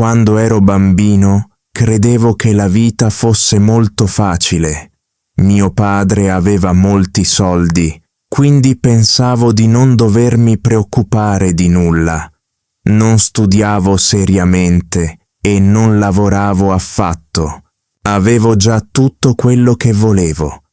Quando ero bambino, credevo che la vita fosse molto facile. Mio padre aveva molti soldi, quindi pensavo di non dovermi preoccupare di nulla. Non studiavo seriamente e non lavoravo affatto. Avevo già tutto quello che volevo.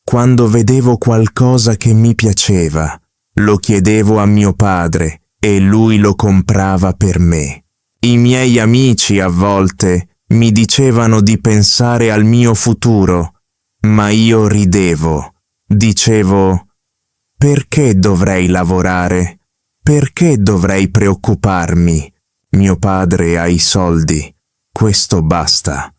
Quando vedevo qualcosa che mi piaceva, lo chiedevo a mio padre e lui lo comprava per me. I miei amici a volte mi dicevano di pensare al mio futuro, ma io ridevo. Dicevo: perché dovrei lavorare? Perché dovrei preoccuparmi? Mio padre ha i soldi, questo basta.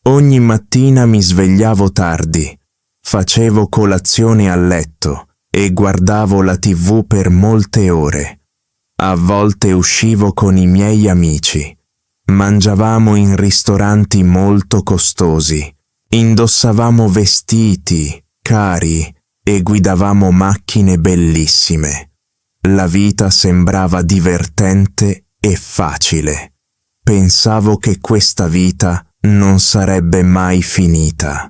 Ogni mattina mi svegliavo tardi, facevo colazione a letto e guardavo la TV per molte ore. A volte uscivo con i miei amici. Mangiavamo in ristoranti molto costosi. Indossavamo vestiti cari e guidavamo macchine bellissime. La vita sembrava divertente e facile. Pensavo che questa vita non sarebbe mai finita.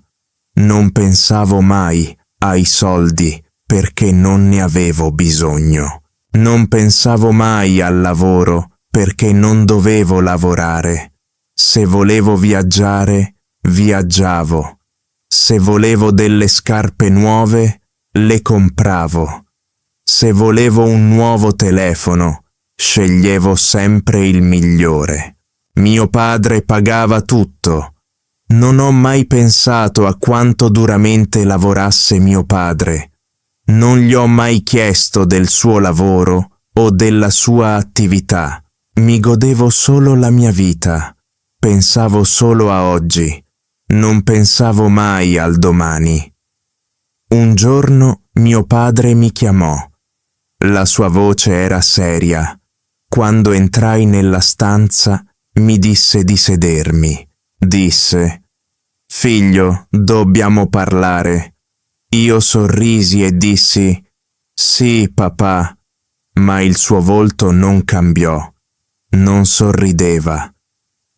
Non pensavo mai ai soldi perché non ne avevo bisogno. Non pensavo mai al lavoro perché non dovevo lavorare. Se volevo viaggiare, viaggiavo. Se volevo delle scarpe nuove, le compravo. Se volevo un nuovo telefono, sceglievo sempre il migliore. Mio padre pagava tutto. Non ho mai pensato a quanto duramente lavorasse mio padre. Non gli ho mai chiesto del suo lavoro o della sua attività. Mi godevo solo la mia vita. Pensavo solo a oggi. Non pensavo mai al domani. Un giorno mio padre mi chiamò. La sua voce era seria. Quando entrai nella stanza, mi disse di sedermi. Disse: «Figlio, dobbiamo parlare». Io sorrisi e dissi: «Sì, papà», ma il suo volto non cambiò. Non sorrideva.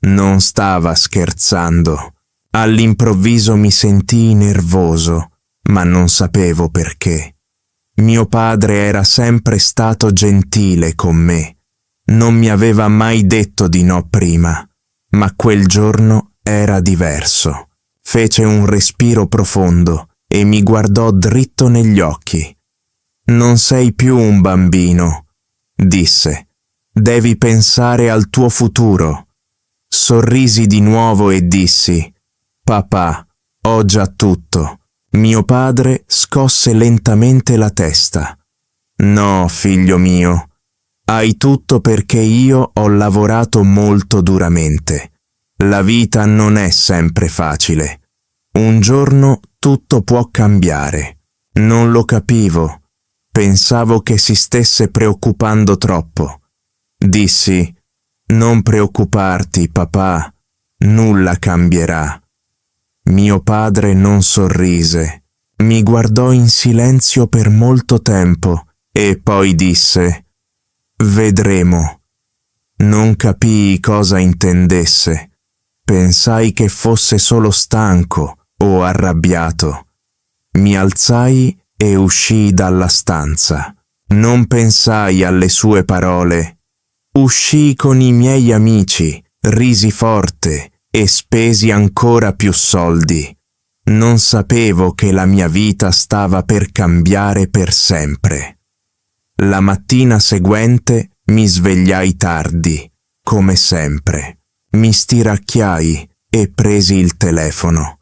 Non stava scherzando. All'improvviso mi sentii nervoso, ma non sapevo perché. Mio padre era sempre stato gentile con me. Non mi aveva mai detto di no prima, ma quel giorno era diverso. Fece un respiro profondo e mi guardò dritto negli occhi. «Non sei più un bambino», disse. «Devi pensare al tuo futuro». Sorrisi di nuovo e dissi: «Papà, ho già tutto». Mio padre scosse lentamente la testa. «No, figlio mio, hai tutto perché io ho lavorato molto duramente. La vita non è sempre facile. Un giorno tutto può cambiare». Non lo capivo. Pensavo che si stesse preoccupando troppo. Dissi: «Non preoccuparti, papà, nulla cambierà». Mio padre non sorrise. Mi guardò in silenzio per molto tempo e poi disse: «Vedremo». Non capii cosa intendesse. Pensai che fosse solo stanco o arrabbiato. Mi alzai e uscii dalla stanza. Non pensai alle sue parole. Uscii con i miei amici, risi forte e spesi ancora più soldi. Non sapevo che la mia vita stava per cambiare per sempre. La mattina seguente mi svegliai tardi, come sempre. Mi stiracchiai e presi il telefono.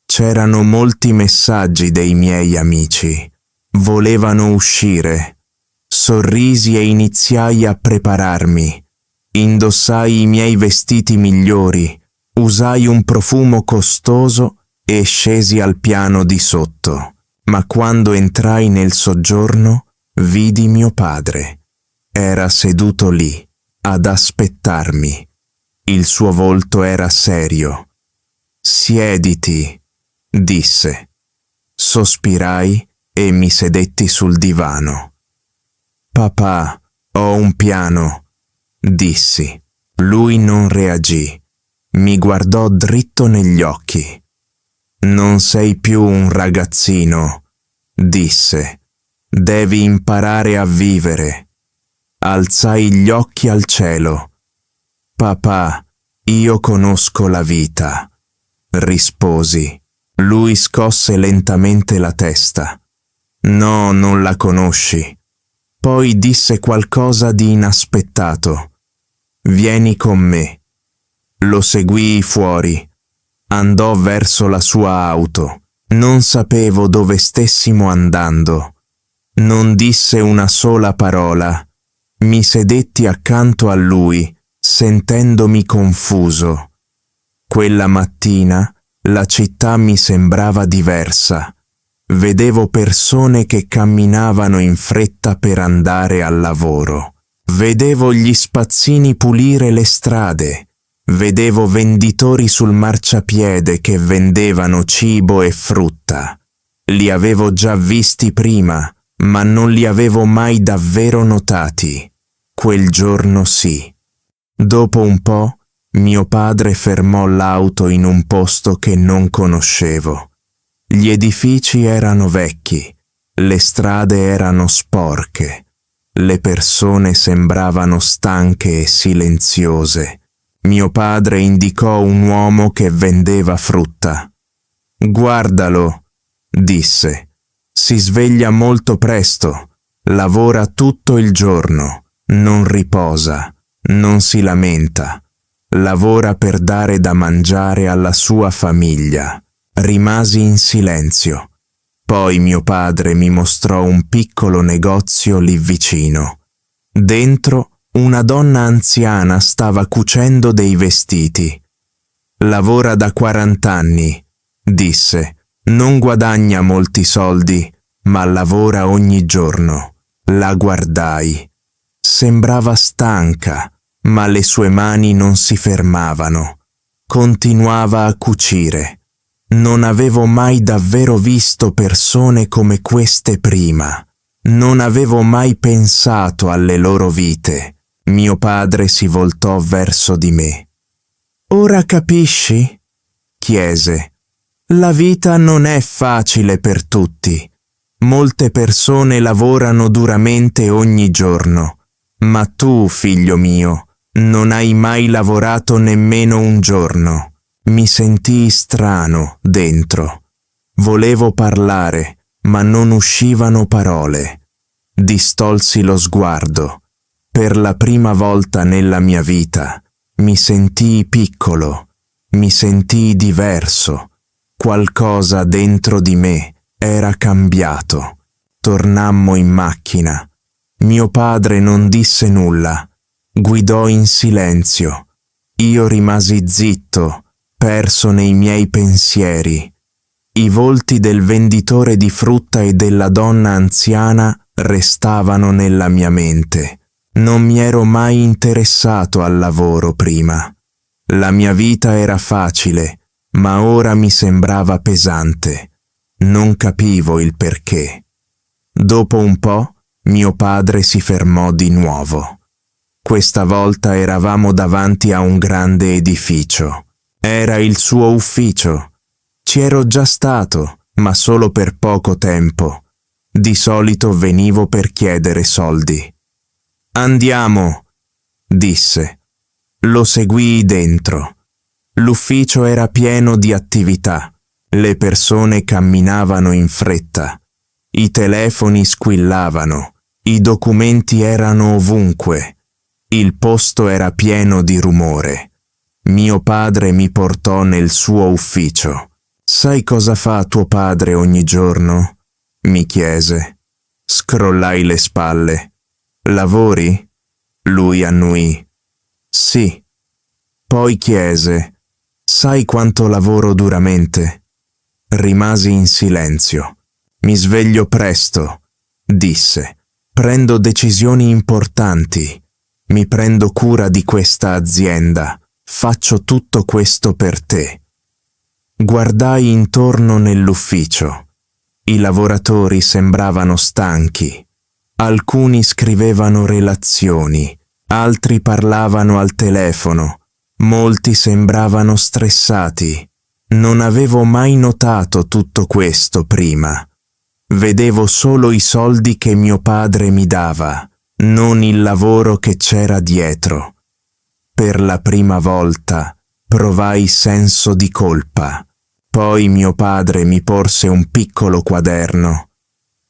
C'erano molti messaggi dei miei amici. Volevano uscire. Sorrisi e iniziai a prepararmi. Indossai i miei vestiti migliori, usai un profumo costoso e scesi al piano di sotto. Ma quando entrai nel soggiorno, vidi mio padre. Era seduto lì, ad aspettarmi. Il suo volto era serio. «Siediti», disse. Sospirai e mi sedetti sul divano. «Papà, ho un piano», dissi. Lui non reagì. Mi guardò dritto negli occhi. Non sei più un ragazzino, disse. Devi imparare a vivere. Alzai gli occhi al cielo. Papà, io conosco la vita, risposi. Lui scosse lentamente la testa. No, non la conosci. Poi disse qualcosa di inaspettato. Vieni con me. Lo seguii fuori. Andò verso la sua auto. Non sapevo dove stessimo andando. Non disse una sola parola. Mi sedetti accanto a lui, sentendomi confuso. Quella mattina la città mi sembrava diversa. Vedevo persone che camminavano in fretta per andare al lavoro. Vedevo gli spazzini pulire le strade. Vedevo venditori sul marciapiede che vendevano cibo e frutta. Li avevo già visti prima, ma non li avevo mai davvero notati. Quel giorno sì. Dopo un po', mio padre fermò l'auto in un posto che non conoscevo. Gli edifici erano vecchi, le strade erano sporche, le persone sembravano stanche e silenziose. Mio padre indicò un uomo che vendeva frutta. Guardalo, disse. Si sveglia molto presto, lavora tutto il giorno, non riposa, non si lamenta, lavora per dare da mangiare alla sua famiglia. Rimasi in silenzio. Poi mio padre mi mostrò un piccolo negozio lì vicino. Dentro una donna anziana stava cucendo dei vestiti. Lavora da 40 anni, disse. Non guadagna molti soldi, ma lavora ogni giorno. La guardai. Sembrava stanca, ma le sue mani non si fermavano. Continuava a cucire. Non avevo mai davvero visto persone come queste prima. Non avevo mai pensato alle loro vite. Mio padre si voltò verso di me. Ora capisci? Chiese. La vita non è facile per tutti. Molte persone lavorano duramente ogni giorno, ma tu, figlio mio, non hai mai lavorato nemmeno un giorno. Mi sentii strano dentro. Volevo parlare, ma non uscivano parole. Distolsi lo sguardo. Per la prima volta nella mia vita mi sentii piccolo, mi sentii diverso. Qualcosa dentro di me era cambiato. Tornammo in macchina. Mio padre non disse nulla. Guidò in silenzio. Io rimasi zitto, perso nei miei pensieri. I volti del venditore di frutta e della donna anziana restavano nella mia mente. Non mi ero mai interessato al lavoro prima. La mia vita era facile, ma ora mi sembrava pesante. Non capivo il perché. Dopo un po', mio padre si fermò di nuovo. Questa volta eravamo davanti a un grande edificio. Era il suo ufficio. Ci ero già stato, ma solo per poco tempo. Di solito venivo per chiedere soldi. Andiamo, disse. Lo seguii dentro. L'ufficio era pieno di attività. Le persone camminavano in fretta. I telefoni squillavano. I documenti erano ovunque. Il posto era pieno di rumore. Mio padre mi portò nel suo ufficio. Sai cosa fa tuo padre ogni giorno? Mi chiese. Scrollai le spalle. Lavori? Lui annuì. Sì. Poi chiese. Sai quanto lavoro duramente? Rimasi in silenzio. Mi sveglio presto, disse. Prendo decisioni importanti. Mi prendo cura di questa azienda. Faccio tutto questo per te. Guardai intorno nell'ufficio. I lavoratori sembravano stanchi. Alcuni scrivevano relazioni, Altri parlavano al telefono, molti sembravano stressati. Non avevo mai notato tutto questo prima. Vedevo solo i soldi che mio padre mi dava, non il lavoro che c'era dietro. Per la prima volta provai senso di colpa. Poi mio padre mi porse un piccolo quaderno.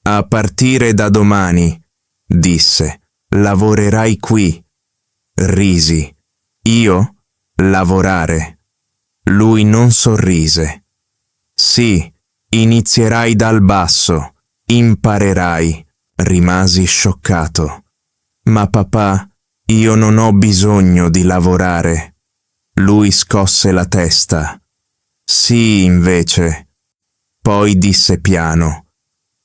A partire da domani, disse, lavorerai qui. Risi. Io? Lavorare? Lui non sorrise. Sì, inizierai dal basso, imparerai. Rimasi scioccato. Ma papà, io non ho bisogno di lavorare. Lui scosse la testa. Sì, invece. Poi disse piano: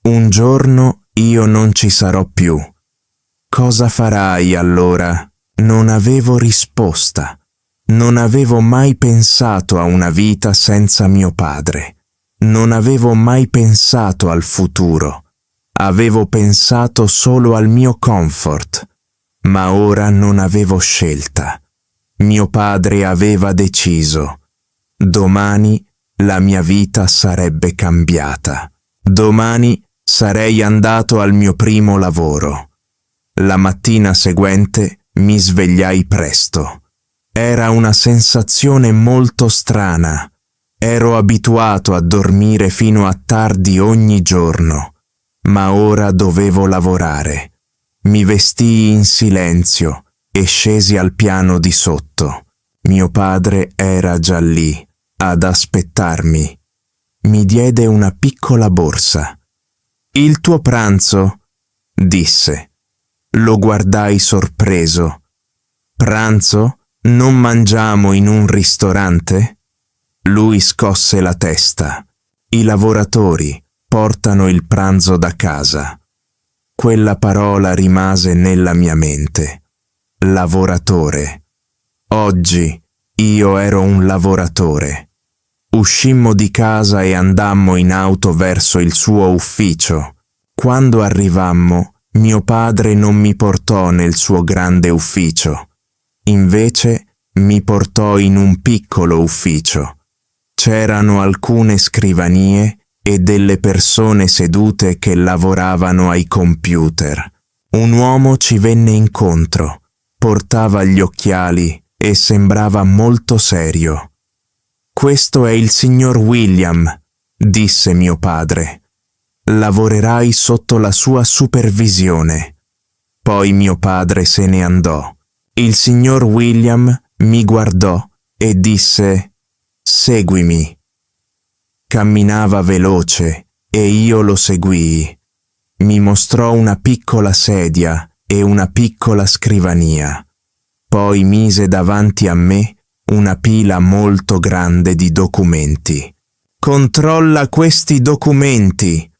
un giorno io non ci sarò più. Cosa farai allora? Non avevo risposta. Non avevo mai pensato a una vita senza mio padre. Non avevo mai pensato al futuro. Avevo pensato solo al mio comfort. Ma ora non avevo scelta. Mio padre aveva deciso. Domani la mia vita sarebbe cambiata. Domani sarei andato al mio primo lavoro. La mattina seguente mi svegliai presto. Era una sensazione molto strana. Ero abituato a dormire fino a tardi ogni giorno, ma ora dovevo lavorare. Mi vestii in silenzio e scesi al piano di sotto. Mio padre era già lì, ad aspettarmi. Mi diede una piccola borsa. Il tuo pranzo? Disse. Lo guardai sorpreso. Pranzo? Non mangiamo in un ristorante? Lui scosse la testa. I lavoratori portano il pranzo da casa. Quella parola rimase nella mia mente. Lavoratore. Oggi io ero un lavoratore. Uscimmo di casa e andammo in auto verso il suo ufficio. Quando arrivammo, mio padre non mi portò nel suo grande ufficio. Invece mi portò in un piccolo ufficio. C'erano alcune scrivanie e delle persone sedute che lavoravano ai computer. Un uomo ci venne incontro, portava gli occhiali e sembrava molto serio. Questo è il signor William, disse mio padre. Lavorerai sotto la sua supervisione. Poi mio padre se ne andò. Il signor William mi guardò e disse: seguimi. Camminava veloce e io lo seguii. Mi mostrò una piccola sedia e una piccola scrivania. Poi mise davanti a me una pila molto grande di documenti. Controlla questi documenti,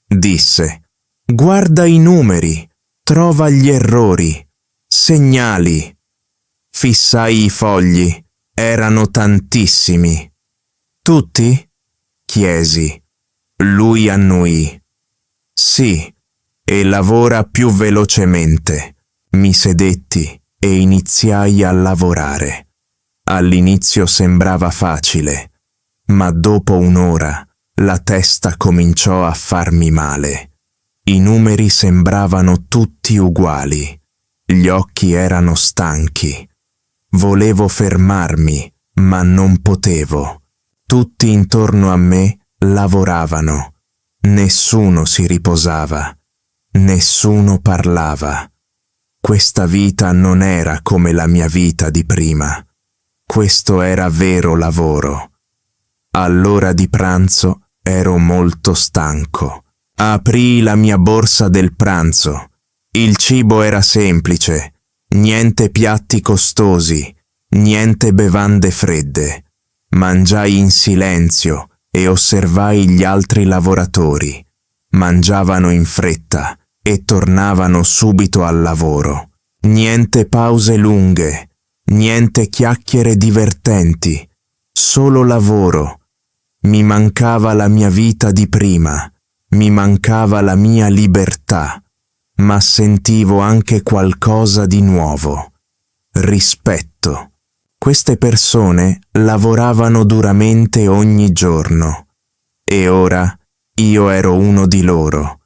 disse. Guarda i numeri, trova gli errori, segnali. Fissai i fogli, erano tantissimi. Tutti? Chiesi. Lui annuì. Sì, e lavora più velocemente. Mi sedetti e iniziai a lavorare. All'inizio sembrava facile, ma dopo un'ora la testa cominciò a farmi male. I numeri sembravano tutti uguali. Gli occhi erano stanchi. Volevo fermarmi, ma non potevo. Tutti intorno a me lavoravano. Nessuno si riposava. Nessuno parlava. Questa vita non era come la mia vita di prima. Questo era vero lavoro. All'ora di pranzo ero molto stanco. Aprii la mia borsa del pranzo. Il cibo era semplice. Niente piatti costosi, niente bevande fredde. Mangiai in silenzio e osservai gli altri lavoratori. Mangiavano in fretta e tornavano subito al lavoro. Niente pause lunghe, niente chiacchiere divertenti, solo lavoro. Mi mancava la mia vita di prima, mi mancava la mia libertà. Ma sentivo anche qualcosa di nuovo. rispetto. Queste persone lavoravano duramente ogni giorno e ora io ero uno di loro.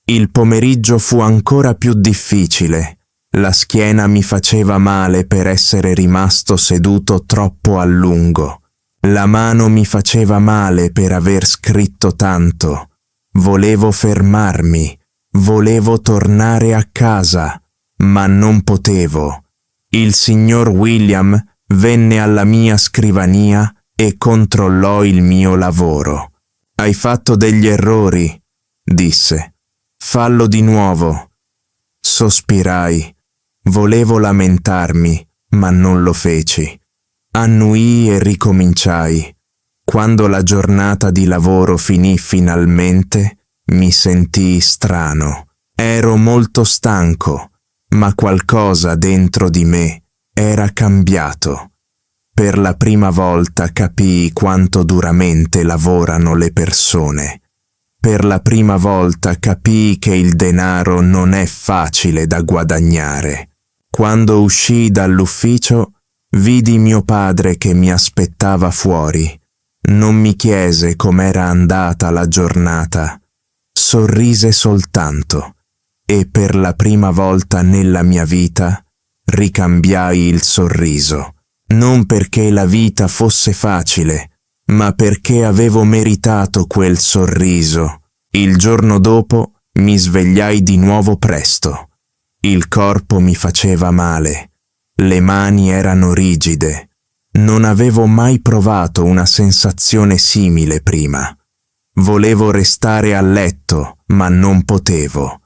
Il pomeriggio fu ancora più difficile. La schiena mi faceva male per essere rimasto seduto troppo a lungo. La mano mi faceva male per aver scritto tanto. Volevo fermarmi, volevo tornare a casa, ma non potevo. Il signor William venne alla mia scrivania e controllò il mio lavoro. Hai fatto degli errori, disse. Fallo di nuovo. Sospirai. Volevo lamentarmi, ma non lo feci. Annuii e ricominciai. Quando la giornata di lavoro finì finalmente, mi sentii strano. Ero molto stanco, ma qualcosa dentro di me era cambiato. Per la prima volta capii quanto duramente lavorano le persone. Per la prima volta capii che il denaro non è facile da guadagnare. Quando uscii dall'ufficio, vidi mio padre che mi aspettava fuori. Non mi chiese com'era andata la giornata. Sorrise soltanto e per la prima volta nella mia vita ricambiai il sorriso. Non perché la vita fosse facile, ma perché avevo meritato quel sorriso. Il giorno dopo mi svegliai di nuovo presto. Il corpo mi faceva male, le mani erano rigide. Non avevo mai provato una sensazione simile prima. Volevo restare a letto, ma non potevo.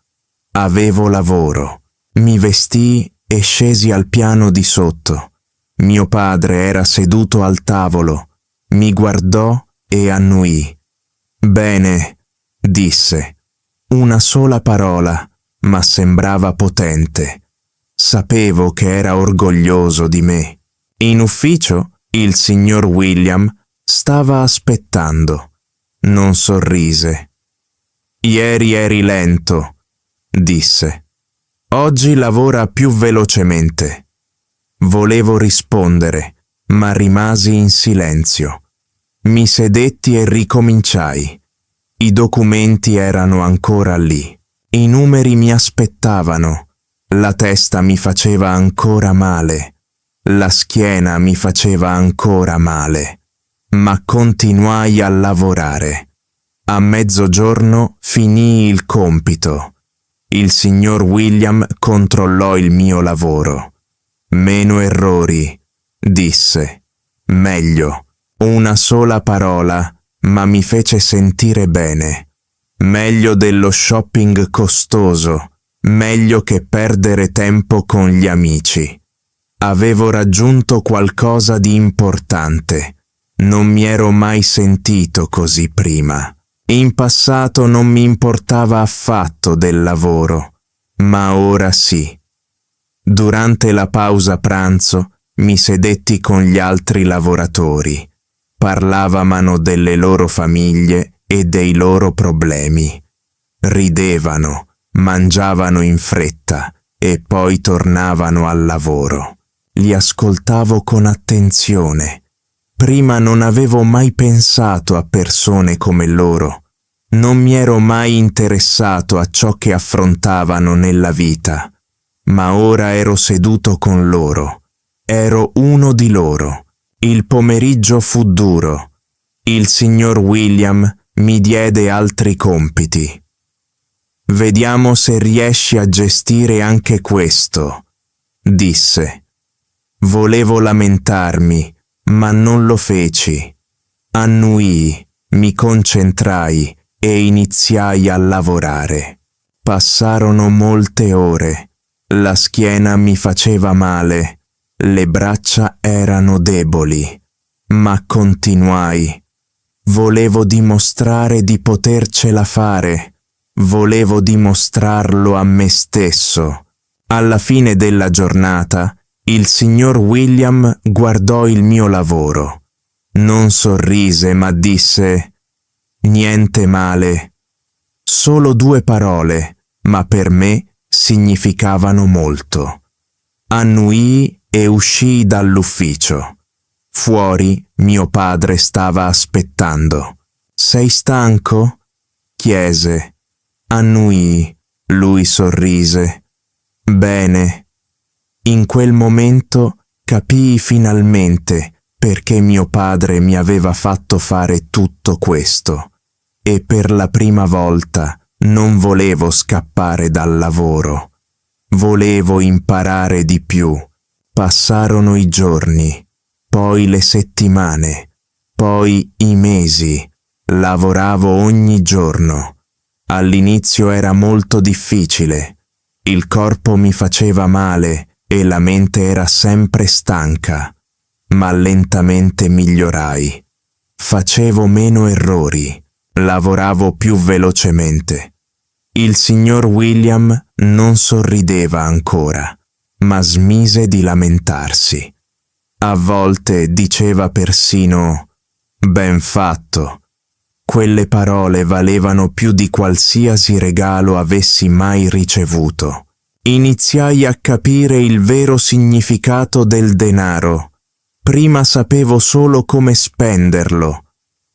Avevo lavoro. Mi vestii e scesi al piano di sotto. Mio padre era seduto al tavolo, mi guardò e annuì. Bene, disse. Una sola parola, ma sembrava potente. Sapevo che era orgoglioso di me. In ufficio, il signor William stava aspettando. Non sorrise. Ieri eri lento, disse. Oggi lavora più velocemente. Volevo rispondere, ma rimasi in silenzio. Mi sedetti e ricominciai. I documenti erano ancora lì. I numeri mi aspettavano. La testa mi faceva ancora male. La schiena mi faceva ancora male. Ma continuai a lavorare. A mezzogiorno finii il compito. Il signor William controllò il mio lavoro. Meno errori, disse. Meglio. Una sola parola, ma mi fece sentire bene. Meglio dello shopping costoso, meglio che perdere tempo con gli amici. Avevo raggiunto qualcosa di importante. Non mi ero mai sentito così prima. In passato non mi importava affatto del lavoro, ma ora sì. Durante la pausa pranzo mi sedetti con gli altri lavoratori. Parlavano delle loro famiglie e dei loro problemi. Ridevano, mangiavano in fretta e poi tornavano al lavoro. Li ascoltavo con attenzione. Prima non avevo mai pensato a persone come loro. Non mi ero mai interessato a ciò che affrontavano nella vita. Ma ora ero seduto con loro. Ero uno di loro. Il pomeriggio fu duro. Il signor William mi diede altri compiti. Vediamo se riesci a gestire anche questo, disse. Volevo lamentarmi, ma non lo feci. Annuii, mi concentrai e iniziai a lavorare. Passarono molte ore. La schiena mi faceva male, le braccia erano deboli, ma continuai. Volevo dimostrare di potercela fare, volevo dimostrarlo a me stesso. Alla fine della giornata, il signor William guardò il mio lavoro. Non sorrise, ma disse: «Niente male». Solo 2 parole, ma per me significavano molto. Annuii e uscii dall'ufficio. Fuori mio padre stava aspettando. «Sei stanco?» chiese. Annuii. Lui sorrise. «Bene». In quel momento capii finalmente perché mio padre mi aveva fatto fare tutto questo, e per la prima volta non volevo scappare dal lavoro. Volevo imparare di più. Passarono i giorni, poi le settimane, poi i mesi. Lavoravo ogni giorno. All'inizio era molto difficile. Il corpo mi faceva male e la mente era sempre stanca, ma lentamente migliorai. Facevo meno errori, lavoravo più velocemente. Il signor William non sorrideva ancora, ma smise di lamentarsi. A volte diceva persino «Ben fatto». Quelle parole valevano più di qualsiasi regalo avessi mai ricevuto. Iniziai a capire il vero significato del denaro. Prima sapevo solo come spenderlo,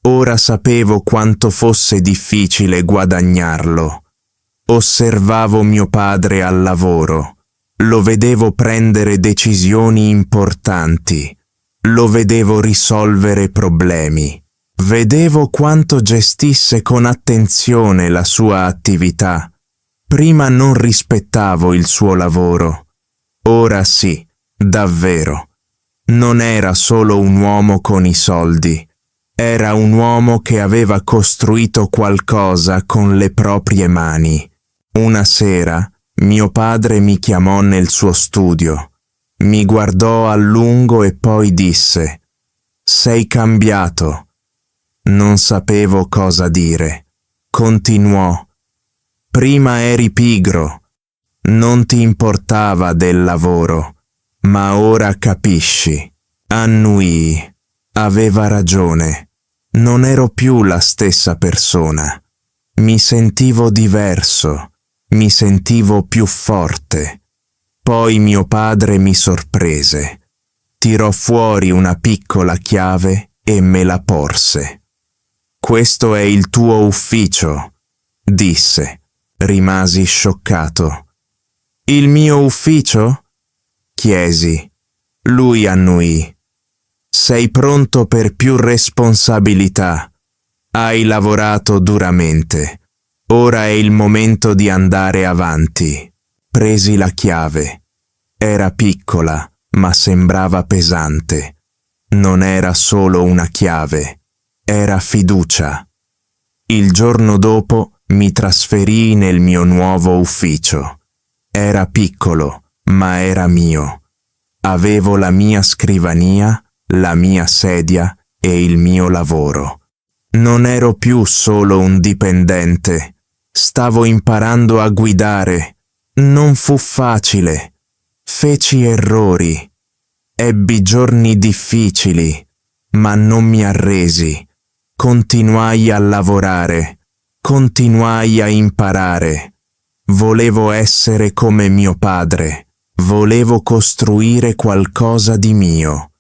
ora sapevo quanto fosse difficile guadagnarlo. Osservavo mio padre al lavoro, lo vedevo prendere decisioni importanti, lo vedevo risolvere problemi. Vedevo quanto gestisse con attenzione la sua attività. Prima non rispettavo il suo lavoro. Ora sì, davvero. Non era solo un uomo con i soldi. Era un uomo che aveva costruito qualcosa con le proprie mani. Una sera mio padre mi chiamò nel suo studio. Mi guardò a lungo e poi disse: «Sei cambiato». Non sapevo cosa dire. Continuò: «Prima eri pigro, non ti importava del lavoro, ma ora capisci». Annuii. Aveva ragione. Non ero più la stessa persona. Mi sentivo diverso, mi sentivo più forte. Poi mio padre mi sorprese. Tirò fuori una piccola chiave e me la porse. «Questo è il tuo ufficio», disse. Rimasi scioccato. «Il mio ufficio?» chiesi. Lui annuì. «Sei pronto per più responsabilità. Hai lavorato duramente. Ora è il momento di andare avanti». Presi la chiave. Era piccola, ma sembrava pesante. Non era solo una chiave. Era fiducia. Il giorno dopo mi trasferii nel mio nuovo ufficio. Era piccolo, ma era mio. Avevo la mia scrivania, la mia sedia e il mio lavoro. Non ero più solo un dipendente. Stavo imparando a guidare. Non fu facile. Feci errori. Ebbi giorni difficili, ma non mi arresi. Continuai a lavorare, continuai a imparare. Volevo essere come mio padre, volevo costruire qualcosa di mio.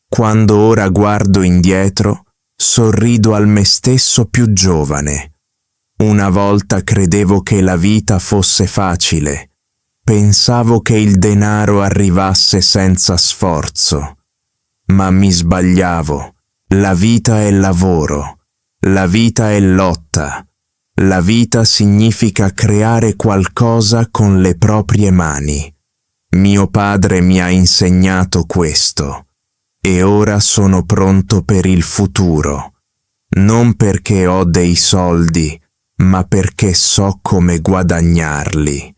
Quando ora guardo indietro, sorrido al me stesso più giovane. Una volta credevo che la vita fosse facile, pensavo che il denaro arrivasse senza sforzo, ma mi sbagliavo. La vita è lavoro, la vita è lotta, la vita significa creare qualcosa con le proprie mani. Mio padre mi ha insegnato questo e ora sono pronto per il futuro, non perché ho dei soldi, ma perché so come guadagnarli.